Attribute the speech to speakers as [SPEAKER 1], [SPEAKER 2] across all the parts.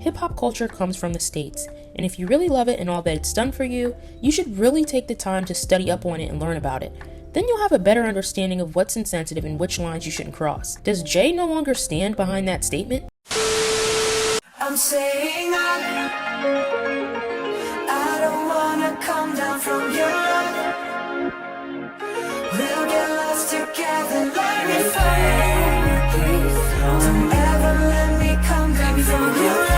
[SPEAKER 1] Hip-hop culture comes from the States, and if you really love it and all that it's done for you, you should really take the time to study up on it and learn about it. Then you'll have a better understanding of what's insensitive and which lines you shouldn't cross. Does Jay no longer stand behind that statement?
[SPEAKER 2] I'm saying I don't wanna come down from your love. We'll get lost together like we fly. Don't ever let me come down from your love.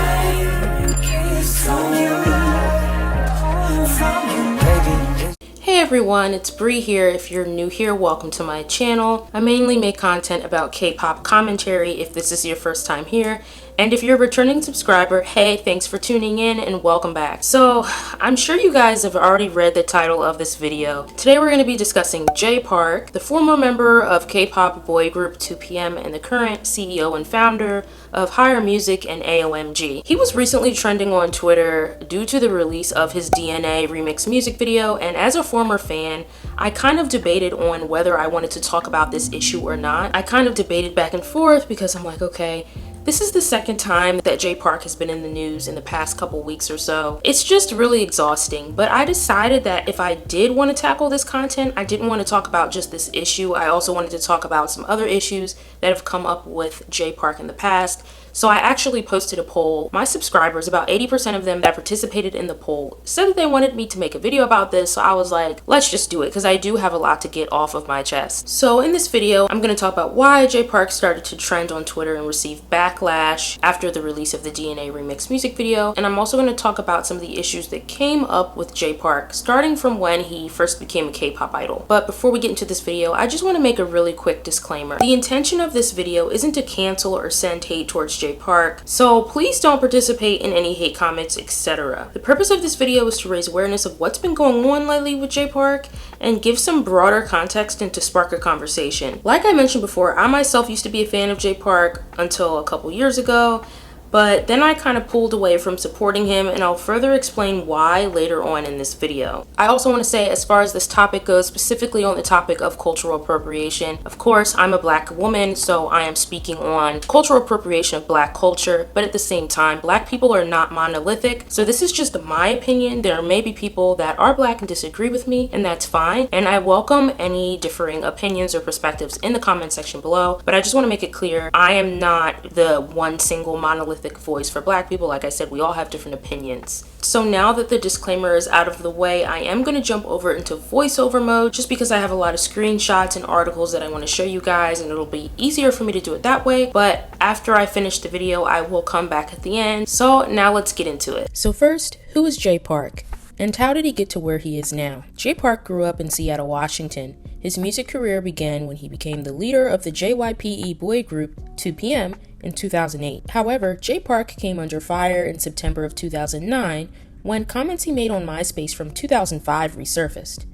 [SPEAKER 2] From your love. From your love.
[SPEAKER 1] Hey everyone, it's Bree here. If you're new here, welcome to my channel. I mainly make content about K-pop commentary if this is your first time here. And if you're a returning subscriber, hey, thanks for tuning in and welcome back. So, I'm sure you guys have already read the title of this video. Today we're going to be discussing Jay Park, the former member of K-pop boy group 2PM and the current CEO and founder of Higher Music and AOMG. He was recently trending on Twitter due to the release of his DNA remix music video, and as a former fan, I kind of debated on whether I wanted to talk about this issue or not. I kind of debated back and forth because I'm like, okay, this is the second time that Jay Park has been in the news in the past couple weeks or so. It's just really exhausting, but I decided that if I did want to tackle this content, I didn't want to talk about just this issue. I also wanted to talk about some other issues that have come up with Jay Park in the past. So I actually posted a poll. My subscribers, about 80% of them that participated in the poll, said that they wanted me to make a video about this. So I was like, let's just do it because I do have a lot to get off of my chest. So in this video, I'm going to talk about why Jay Park started to trend on Twitter and receive backlash after the release of the DNA remix music video. And I'm also going to talk about some of the issues that came up with Jay Park starting from when he first became a K-pop idol. But before we get into this video, I just want to make a really quick disclaimer. The intention of this video isn't to cancel or send hate towards Jay Park, so please don't participate in any hate comments, etc. The purpose of this video is to raise awareness of what's been going on lately with Jay Park and give some broader context and to spark a conversation. Like I mentioned before, I myself used to be a fan of Jay Park until a couple years ago, but then I kind of pulled away from supporting him, and I'll further explain why later on in this video. I also want to say, as far as this topic goes, specifically on the topic of cultural appropriation, of course, I'm a black woman, so I am speaking on cultural appropriation of black culture, but at the same time, black people are not monolithic, so this is just my opinion. There may be people that are black and disagree with me, and that's fine, and I welcome any differing opinions or perspectives in the comment section below, but I just want to make it clear, I am not the one single monolithic voice for black people. Like I said, we all have different opinions. So now that the disclaimer is out of the way, I am going to jump over into voiceover mode just because I have a lot of screenshots and articles that I want to show you guys, and it'll be easier for me to do it that way. But after I finish the video, I will come back at the end. So now let's get into it. So first, who is Jay Park? And how did he get to where he is now? Jay Park grew up in Seattle, Washington. His music career began when he became the leader of the JYPE boy group 2PM in 2008. However, Jay Park came under fire in September of 2009 when comments he made on MySpace from 2005 resurfaced.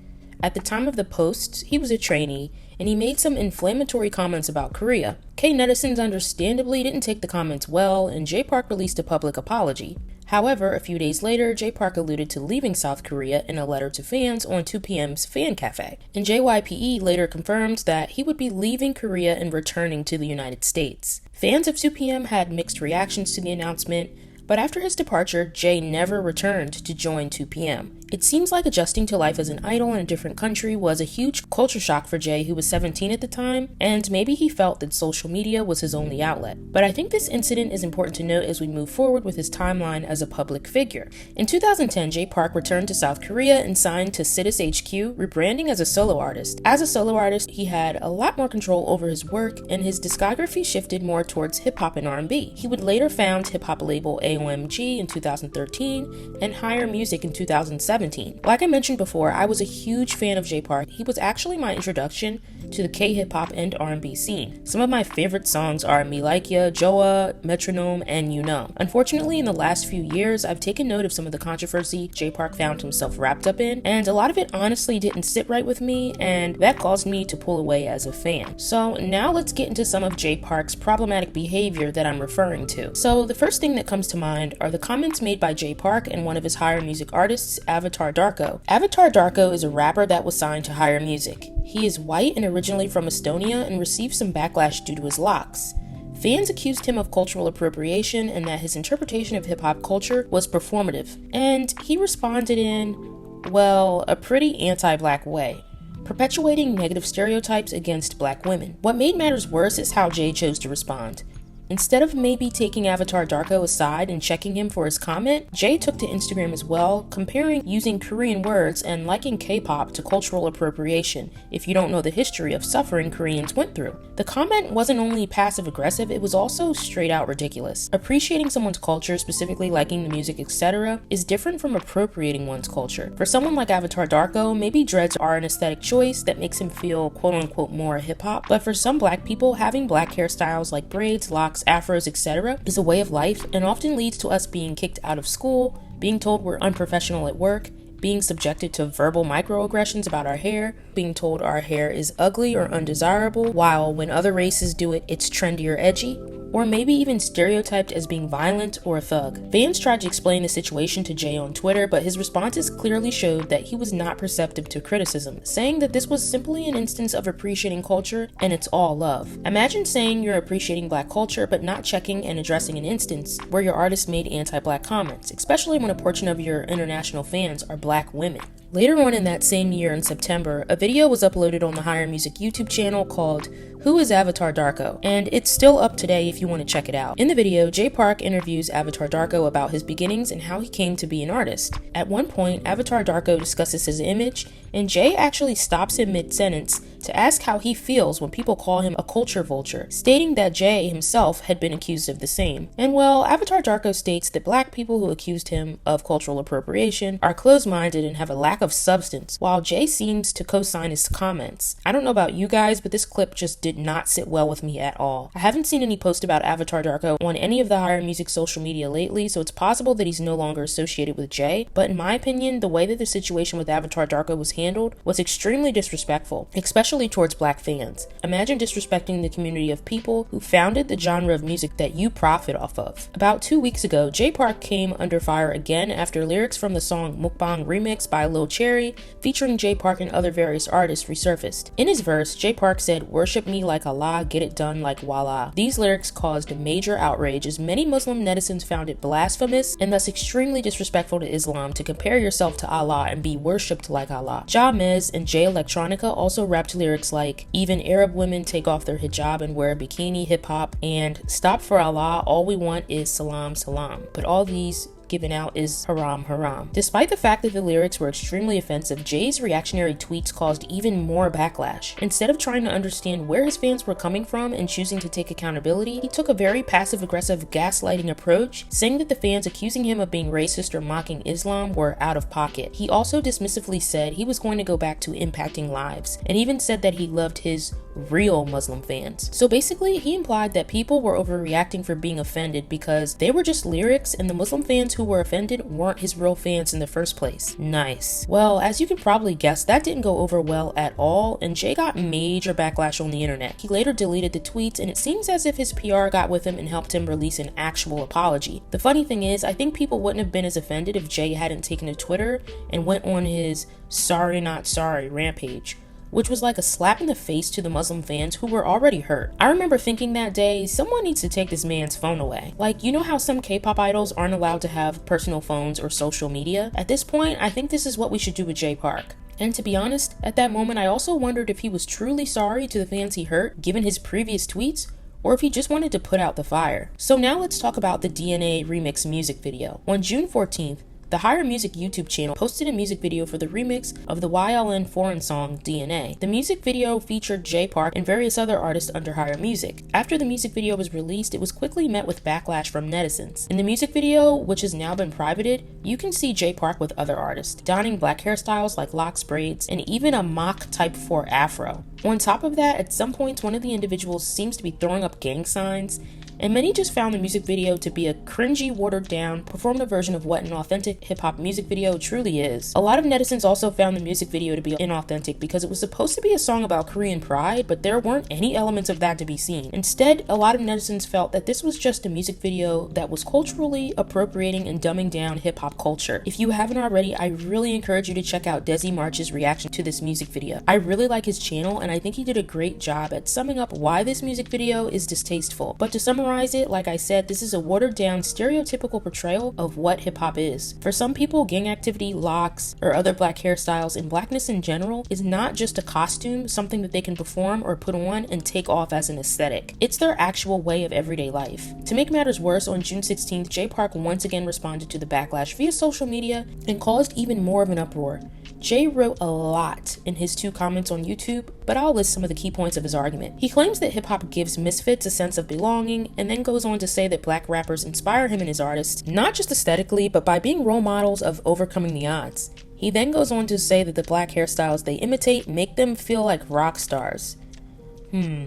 [SPEAKER 1] At the time of the posts, he was a trainee, and he made some inflammatory comments about Korea. K-netizens understandably didn't take the comments well, and Jay Park released a public apology. However, a few days later, Jay Park alluded to leaving South Korea in a letter to fans on 2PM's Fan Cafe. And JYPE later confirmed that he would be leaving Korea and returning to the United States. Fans of 2PM had mixed reactions to the announcement, but after his departure, Jay never returned to join 2PM. It seems like adjusting to life as an idol in a different country was a huge culture shock for Jay, who was 17 at the time, and maybe he felt that social media was his only outlet. But I think this incident is important to note as we move forward with his timeline as a public figure. In 2010, Jay Park returned to South Korea and signed to Citus HQ, rebranding as a solo artist. As a solo artist, he had a lot more control over his work, and his discography shifted more towards hip-hop and R&B. He would later found hip-hop label AOMG in 2013 and Higher Music in 2017. Like I mentioned before, I was a huge fan of Jay Park. He was actually my introduction to the K-hip-hop and R&B scene. Some of my favorite songs are Me Like Ya, Joa, Metronome, and You Know. Unfortunately, in the last few years, I've taken note of some of the controversy Jay Park found himself wrapped up in, and a lot of it honestly didn't sit right with me, and that caused me to pull away as a fan. So now let's get into some of Jay Park's problematic behavior that I'm referring to. So the first thing that comes to mind are the comments made by Jay Park and one of his Higher Music artists, Avatar Darko. Avatar Darko is a rapper that was signed to Higher Music. He is white and originally from Estonia and received some backlash due to his locks. Fans accused him of cultural appropriation and that his interpretation of hip-hop culture was performative, and he responded in, well, a pretty anti-black way, perpetuating negative stereotypes against black women. What made matters worse is how Jay chose to respond. Instead of maybe taking Avatar Darko aside and checking him for his comment, Jay took to Instagram as well, comparing using Korean words and liking K-pop to cultural appropriation if you don't know the history of suffering Koreans went through. The comment wasn't only passive-aggressive, it was also straight-out ridiculous. Appreciating someone's culture, specifically liking the music, etc., is different from appropriating one's culture. For someone like Avatar Darko, maybe dreads are an aesthetic choice that makes him feel quote-unquote more hip-hop, but for some black people, having black hairstyles like braids, locks, afros, etc. is a way of life and often leads to us being kicked out of school, being told we're unprofessional at work, being subjected to verbal microaggressions about our hair, being told our hair is ugly or undesirable, while when other races do it, it's trendy or edgy, or maybe even stereotyped as being violent or a thug. Fans tried to explain the situation to Jay on Twitter, but his responses clearly showed that he was not receptive to criticism, saying that this was simply an instance of appreciating culture and it's all love. Imagine saying you're appreciating black culture but not checking and addressing an instance where your artist made anti-black comments, especially when a portion of your international fans are black women. Later on in that same year in September, a video was uploaded on the Higher Music YouTube channel called Who is Avatar Darko? And it's still up today if you want to check it out. In the video, Jay Park interviews Avatar Darko about his beginnings and how he came to be an artist. At one point, Avatar Darko discusses his image, and Jay actually stops him mid-sentence to ask how he feels when people call him a culture vulture, stating that Jay himself had been accused of the same. And well, Avatar Darko states that black people who accused him of cultural appropriation are closed-minded and have a lack of substance, while Jay seems to co-sign his comments. I don't know about you guys, but this clip just did not sit well with me at all. I haven't seen any post about Avatar Darko on any of the Higher Music social media lately, so it's possible that he's no longer associated with Jay, but in my opinion, the way that the situation with Avatar Darko was handled was extremely disrespectful, especially towards black fans. Imagine disrespecting the community of people who founded the genre of music that you profit off of. About 2 weeks ago, Jay Park came under fire again after lyrics from the song Mukbang Remix by Lil Cherry, featuring Jay Park and other various artists, resurfaced. In his verse, Jay Park said, "Worship me like Allah, get it done like voila." These lyrics caused major outrage as many Muslim netizens found it blasphemous and thus extremely disrespectful to Islam to compare yourself to Allah and be worshipped like Allah. Jamez and Jay Electronica also rapped lyrics like, "Even Arab women take off their hijab and wear a bikini, hip hop," and "Stop for Allah, all we want is salam salam." But all these given out is haram haram. Despite the fact that the lyrics were extremely offensive, Jay's reactionary tweets caused even more backlash. Instead of trying to understand where his fans were coming from and choosing to take accountability, he took a very passive-aggressive gaslighting approach, saying that the fans accusing him of being racist or mocking Islam were out of pocket. He also dismissively said he was going to go back to impacting lives, and even said that he loved his real Muslim fans. So basically, he implied that people were overreacting for being offended because they were just lyrics and the Muslim fans who were offended weren't his real fans in the first place. Nice. Well, as you can probably guess, that didn't go over well at all, and Jay got major backlash on the internet. He later deleted the tweets, and it seems as if his PR got with him and helped him release an actual apology. The funny thing is, I think people wouldn't have been as offended if Jay hadn't taken to Twitter and went on his sorry not sorry rampage, which was like a slap in the face to the Muslim fans who were already hurt. I remember thinking that day, someone needs to take this man's phone away. Like, you know how some K-pop idols aren't allowed to have personal phones or social media? At this point, I think this is what we should do with Jay Park. And to be honest, at that moment I also wondered if he was truly sorry to the fans he hurt, given his previous tweets, or if he just wanted to put out the fire. So now let's talk about the DNA remix music video. On June 14th, the Higher Music YouTube channel posted a music video for the remix of the YLN foreign song DNA. The music video featured Jay Park and various other artists under Higher Music. After the music video was released, it was quickly met with backlash from netizens. In the music video, which has now been privated, you can see Jay Park with other artists, donning black hairstyles like locks, braids, and even a mock Type 4 afro. On top of that, at some points, one of the individuals seems to be throwing up gang signs, and many just found the music video to be a cringy, watered down, performative version of what an authentic hip-hop music video truly is. A lot of netizens also found the music video to be inauthentic because it was supposed to be a song about Korean pride, but there weren't any elements of that to be seen. Instead, a lot of netizens felt that this was just a music video that was culturally appropriating and dumbing down hip-hop culture. If you haven't already, I really encourage you to check out Desi March's reaction to this music video. I really like his channel, and I think he did a great job at summing up why this music video is distasteful. But to summarize it, like I said, this is a watered down, stereotypical portrayal of what hip-hop is. For some people, gang activity, locks, or other black hairstyles, and blackness in general is not just a costume, something that they can perform or put on and take off as an aesthetic. It's their actual way of everyday life. To make matters worse, on June 16th, Jay Park once again responded to the backlash via social media and caused even more of an uproar. Jay wrote a lot in his 2 comments on YouTube, but I'll list some of the key points of his argument. He claims that hip-hop gives misfits a sense of belonging, and then goes on to say that black rappers inspire him and his artists, not just aesthetically, but by being role models of overcoming the odds. He then goes on to say that the black hairstyles they imitate make them feel like rock stars.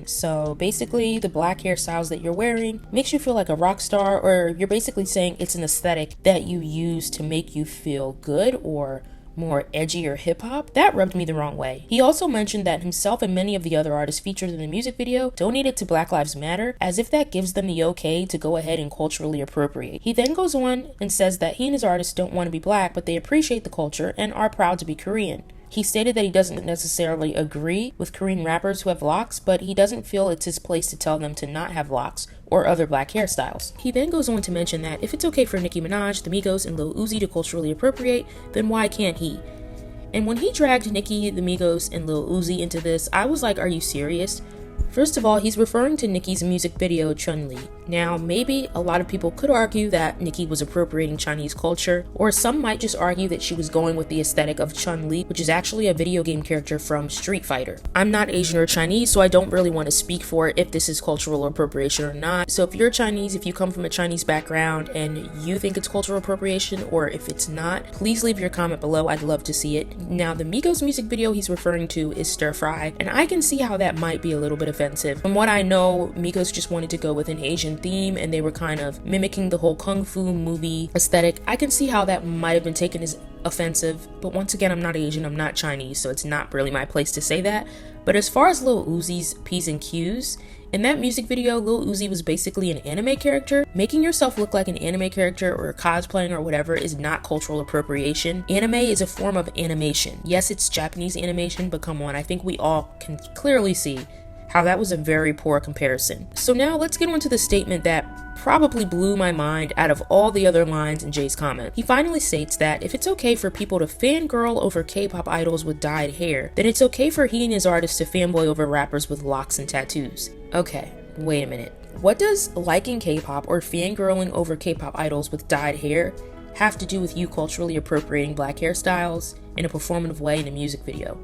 [SPEAKER 1] So basically the black hairstyles that you're wearing makes you feel like a rock star, or you're basically saying it's an aesthetic that you use to make you feel good or more edgy or hip-hop. That rubbed me the wrong way. He also mentioned that himself and many of the other artists featured in the music video donated to Black Lives Matter, as if that gives them the okay to go ahead and culturally appropriate. He then goes on and says that he and his artists don't want to be black, but they appreciate the culture and are proud to be Korean. He stated that he doesn't necessarily agree with Korean rappers who have locks, but he doesn't feel it's his place to tell them to not have locks or other black hairstyles. He then goes on to mention that if it's okay for Nicki Minaj, the Migos, and Lil Uzi to culturally appropriate, then why can't he? And when he dragged Nicki, the Migos, and Lil Uzi into this, I was like, are you serious? First of all, he's referring to Nicki's music video Chun-Li. Now, maybe a lot of people could argue that Nicki was appropriating Chinese culture, or some might just argue that she was going with the aesthetic of Chun-Li, which is actually a video game character from Street Fighter. I'm not Asian or Chinese, so I don't really want to speak for if this is cultural appropriation or not. So if you're Chinese, if you come from a Chinese background and you think it's cultural appropriation, or if it's not, please leave your comment below. I'd love to see it. Now, the Migos music video he's referring to is Stir Fry, and I can see how that might be a little bit offensive. From what I know, Migos just wanted to go with an Asian theme, and they were kind of mimicking the whole kung fu movie aesthetic. I can see how that might have been taken as offensive, but once again, I'm not Asian, I'm not Chinese, so it's not really my place to say that. But as far as Lil Uzi's P's and Q's, in that music video, Lil Uzi was basically an anime character. Making yourself look like an anime character or cosplaying or whatever is not cultural appropriation. Anime is a form of animation. Yes, it's Japanese animation, but come on, I think we all can clearly see how that was a very poor comparison. So now let's get on to the statement that probably blew my mind out of all the other lines in Jay's comment. He finally states that if it's okay for people to fangirl over K-pop idols with dyed hair, then it's okay for he and his artists to fanboy over rappers with locks and tattoos. Okay, wait a minute. What does liking K-pop or fangirling over K-pop idols with dyed hair have to do with you culturally appropriating black hairstyles in a performative way in a music video?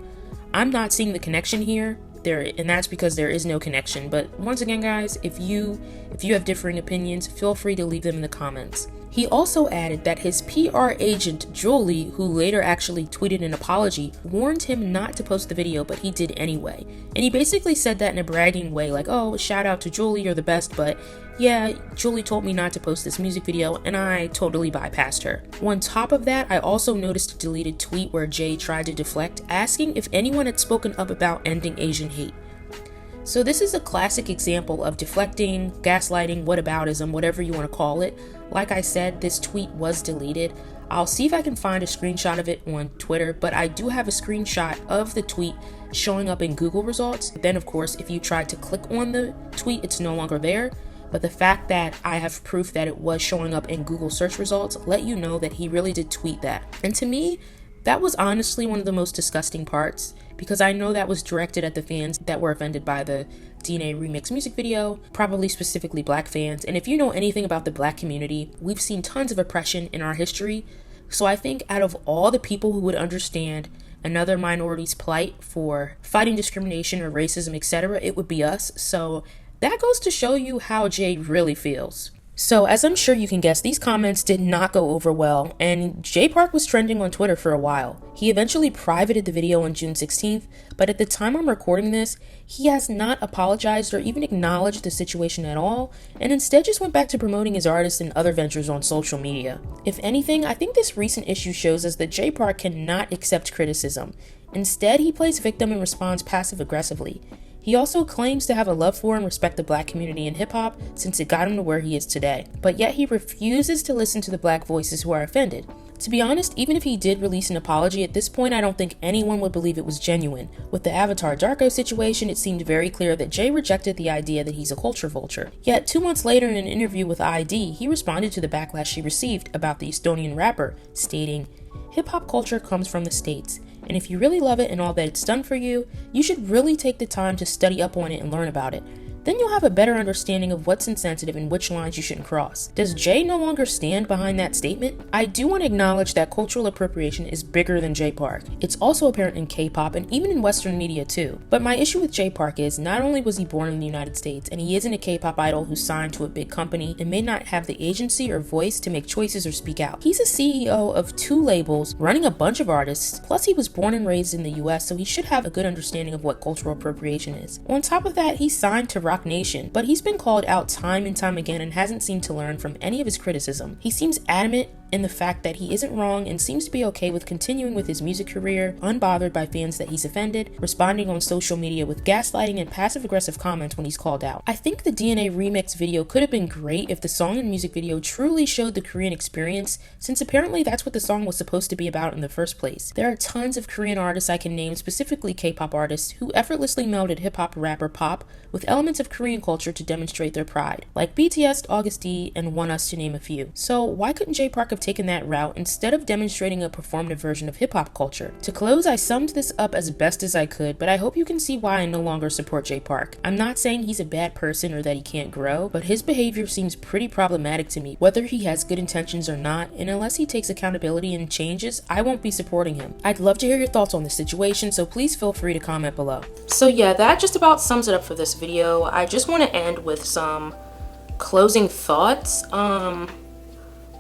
[SPEAKER 1] I'm not seeing the connection here. And that's because there is no connection. But once again, guys, if you have differing opinions, feel free to leave them in the comments. He also added that his PR agent, Julie, who later actually tweeted an apology, warned him not to post the video, but he did anyway. And he basically said that in a bragging way, like, oh, shout out to Julie, you're the best, but yeah, Julie told me not to post this music video, and I totally bypassed her. On top of that, I also noticed a deleted tweet where Jay tried to deflect, asking if anyone had spoken up about ending Asian hate. So this is a classic example of deflecting, gaslighting, whataboutism, whatever you want to call it. Like I said, this tweet was deleted. I'll see if I can find a screenshot of it on Twitter, but I do have a screenshot of the tweet showing up in Google results. Then, of course, if you try to click on the tweet, it's no longer there. But the fact that I have proof that it was showing up in Google search results let you know that he really did tweet that. And to me, that was honestly one of the most disgusting parts, because I know that was directed at the fans that were offended by the DNA Remix music video, probably specifically black fans. And if you know anything about the black community, we've seen tons of oppression in our history. So I think out of all the people who would understand another minority's plight for fighting discrimination or racism, etc., it would be us. So that goes to show you how Jay really feels. So, as I'm sure you can guess, these comments did not go over well, and Jay Park was trending on Twitter for a while. He eventually privated the video on June 16th, but at the time I'm recording this, he has not apologized or even acknowledged the situation at all, and instead just went back to promoting his artist and other ventures on social media. If anything, I think this recent issue shows us that Jay Park cannot accept criticism. Instead, he plays victim and responds passive-aggressively. He also claims to have a love for and respect the black community in hip-hop since it got him to where he is today. But yet he refuses to listen to the black voices who are offended. To be honest, even if he did release an apology, at this point I don't think anyone would believe it was genuine. With the Avatar Darko situation, it seemed very clear that Jay rejected the idea that he's a culture vulture. Yet 2 months later, in an interview with ID, he responded to the backlash he received about the Estonian rapper, stating, "Hip-hop culture comes from the States. And if you really love it and all that it's done for you, you should really take the time to study up on it and learn about it. Then you'll have a better understanding of what's insensitive and which lines you shouldn't cross." Does Jay no longer stand behind that statement? I do want to acknowledge that cultural appropriation is bigger than Jay Park. It's also apparent in K-pop and even in Western media too. But my issue with Jay Park is not only was he born in the United States and he isn't a K-pop idol who's signed to a big company and may not have the agency or voice to make choices or speak out. He's a CEO of 2 labels, running a bunch of artists, plus he was born and raised in the US, so he should have a good understanding of what cultural appropriation is. On top of that, he's signed to Roc Nation, but he's been called out time and time again and hasn't seemed to learn from any of his criticism. He seems adamant in the fact that he isn't wrong and seems to be okay with continuing with his music career, unbothered by fans that he's offended, responding on social media with gaslighting and passive-aggressive comments when he's called out. I think the DNA remix video could have been great if the song and music video truly showed the Korean experience, since apparently that's what the song was supposed to be about in the first place. There are tons of Korean artists I can name, specifically K-pop artists, who effortlessly melded hip-hop rapper pop with elements of Korean culture to demonstrate their pride, like BTS, August D, and ONEUS to name a few. So why couldn't Jay Park have taken that route instead of demonstrating a performative version of hip-hop culture? To close, I summed this up as best as I could, but I hope you can see why I no longer support Jay Park. I'm not saying he's a bad person or that he can't grow, but his behavior seems pretty problematic to me, whether he has good intentions or not, and unless he takes accountability and changes, I won't be supporting him. I'd love to hear your thoughts on this situation, so please feel free to comment below. So yeah, that just about sums it up for this video. I just want to end with some closing thoughts.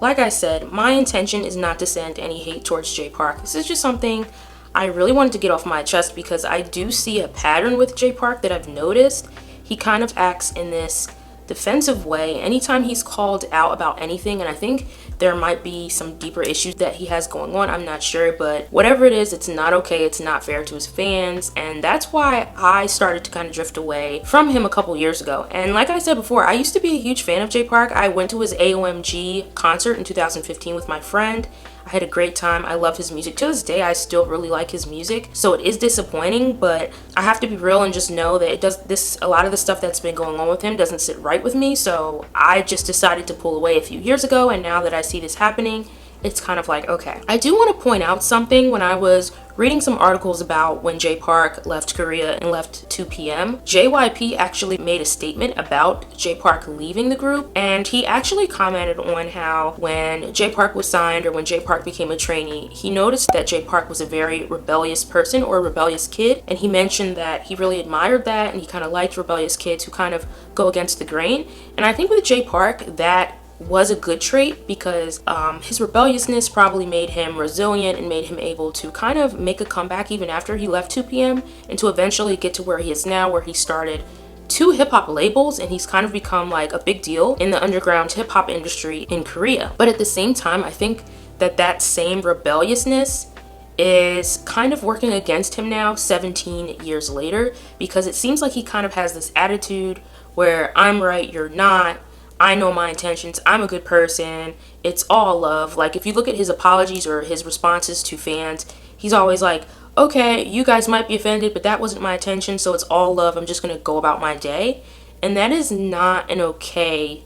[SPEAKER 1] Like I said, my intention is not to send any hate towards Jay Park. This is just something I really wanted to get off my chest because I do see a pattern with Jay Park that I've noticed. He kind of acts in this defensive way anytime he's called out about anything, and I think there might be some deeper issues that he has going on. I'm not sure, but whatever it is, it's not okay. It's not fair to his fans, and that's why I started to kind of drift away from him a couple years ago. And like I said before, I used to be a huge fan of Jay Park. I went to his AOMG concert in 2015 with my friend. I had a great time. I love his music. To this day, I still really like his music. So it is disappointing, but I have to be real and just know that a lot of the stuff that's been going on with him doesn't sit right with me. So I just decided to pull away a few years ago, and now that I see this happening, it's kind of like, okay. I do want to point out something. When I was reading some articles about when Jay Park left Korea and left 2PM, JYP actually made a statement about Jay Park leaving the group, and he actually commented on how when Jay Park was signed or when Jay Park became a trainee, he noticed that Jay Park was a very rebellious person or a rebellious kid, and he mentioned that he really admired that and he kind of liked rebellious kids who kind of go against the grain. And I think with Jay Park, that was a good trait because his rebelliousness probably made him resilient and made him able to kind of make a comeback even after he left 2PM, and to eventually get to where he is now, where he started 2 hip-hop labels and he's kind of become like a big deal in the underground hip-hop industry in Korea. But at the same time, I think that same rebelliousness is kind of working against him now 17 years later, because it seems like he kind of has this attitude where I'm right, you're not, I know my intentions, I'm a good person, it's all love. Like if you look at his apologies or his responses to fans, he's always like, okay, you guys might be offended, but that wasn't my intention, so it's all love, I'm just gonna go about my day. And that is not an okay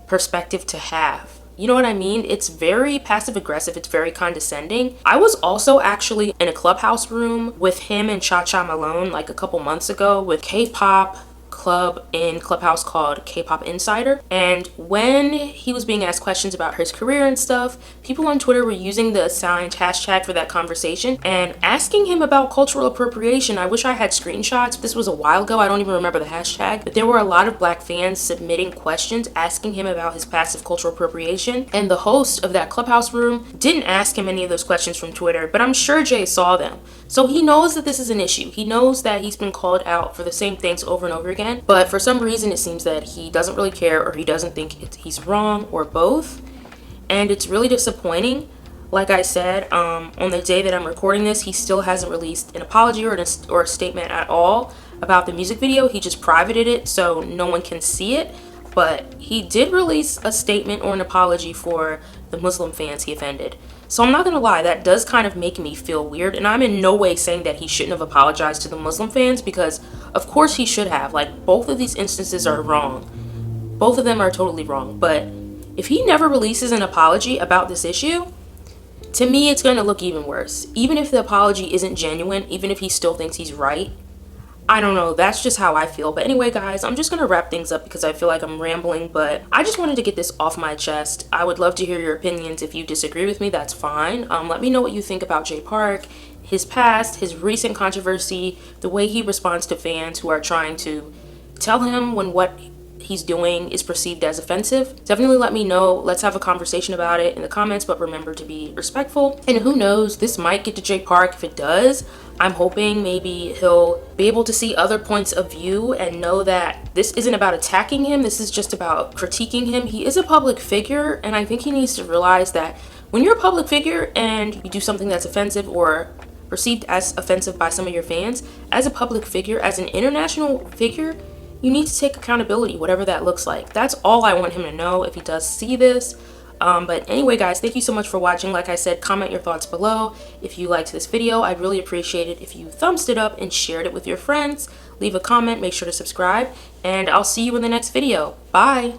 [SPEAKER 1] perspective to have. You know what I mean? It's very passive aggressive, it's very condescending. I was also actually in a Clubhouse room with him and Cha Cha Malone like a couple months ago with K-pop, club in Clubhouse called K-Pop Insider. And when he was being asked questions about his career and stuff, people on Twitter were using the assigned hashtag for that conversation and asking him about cultural appropriation. I wish I had screenshots. This was a while ago. I don't even remember the hashtag. But there were a lot of Black fans submitting questions asking him about his passive cultural appropriation. And the host of that Clubhouse room didn't ask him any of those questions from Twitter, but I'm sure Jay saw them. So he knows that this is an issue. He knows that he's been called out for the same things over and over again. But for some reason, it seems that he doesn't really care, or he doesn't think he's wrong, or both. And it's really disappointing. Like I said, on the day that I'm recording this, he still hasn't released an apology or a statement at all about the music video. He just privated it so no one can see it. But he did release a statement or an apology for the Muslim fans he offended. So I'm not gonna lie, that does kind of make me feel weird, and I'm in no way saying that he shouldn't have apologized to the Muslim fans, because of course he should have. Like, both of these instances are wrong. Both of them are totally wrong. But if he never releases an apology about this issue, to me it's gonna look even worse. Even if the apology isn't genuine, even if he still thinks he's right, I don't know, that's just how I feel. But anyway, guys, I'm just gonna wrap things up because I feel like I'm rambling, but I just wanted to get this off my chest. I would love to hear your opinions. If you disagree with me, that's fine. Let me know what you think about Jay Park, his past, his recent controversy, the way he responds to fans who are trying to tell him when what he's doing is perceived as offensive. Definitely let me know. Let's have a conversation about it in the comments, but remember to be respectful. And who knows, this might get to Jay Park. If it does, I'm hoping maybe he'll be able to see other points of view and know that this isn't about attacking him. This is just about critiquing him. He is a public figure, and I think he needs to realize that when you're a public figure and you do something that's offensive or perceived as offensive by some of your fans, as a public figure, as an international figure, you need to take accountability, whatever that looks like. That's all I want him to know if he does see this. But anyway, guys, thank you so much for watching. Like I said, comment your thoughts below. If you liked this video, I'd really appreciate it if you thumbs it up and shared it with your friends. Leave a comment, make sure to subscribe, and I'll see you in the next video. Bye!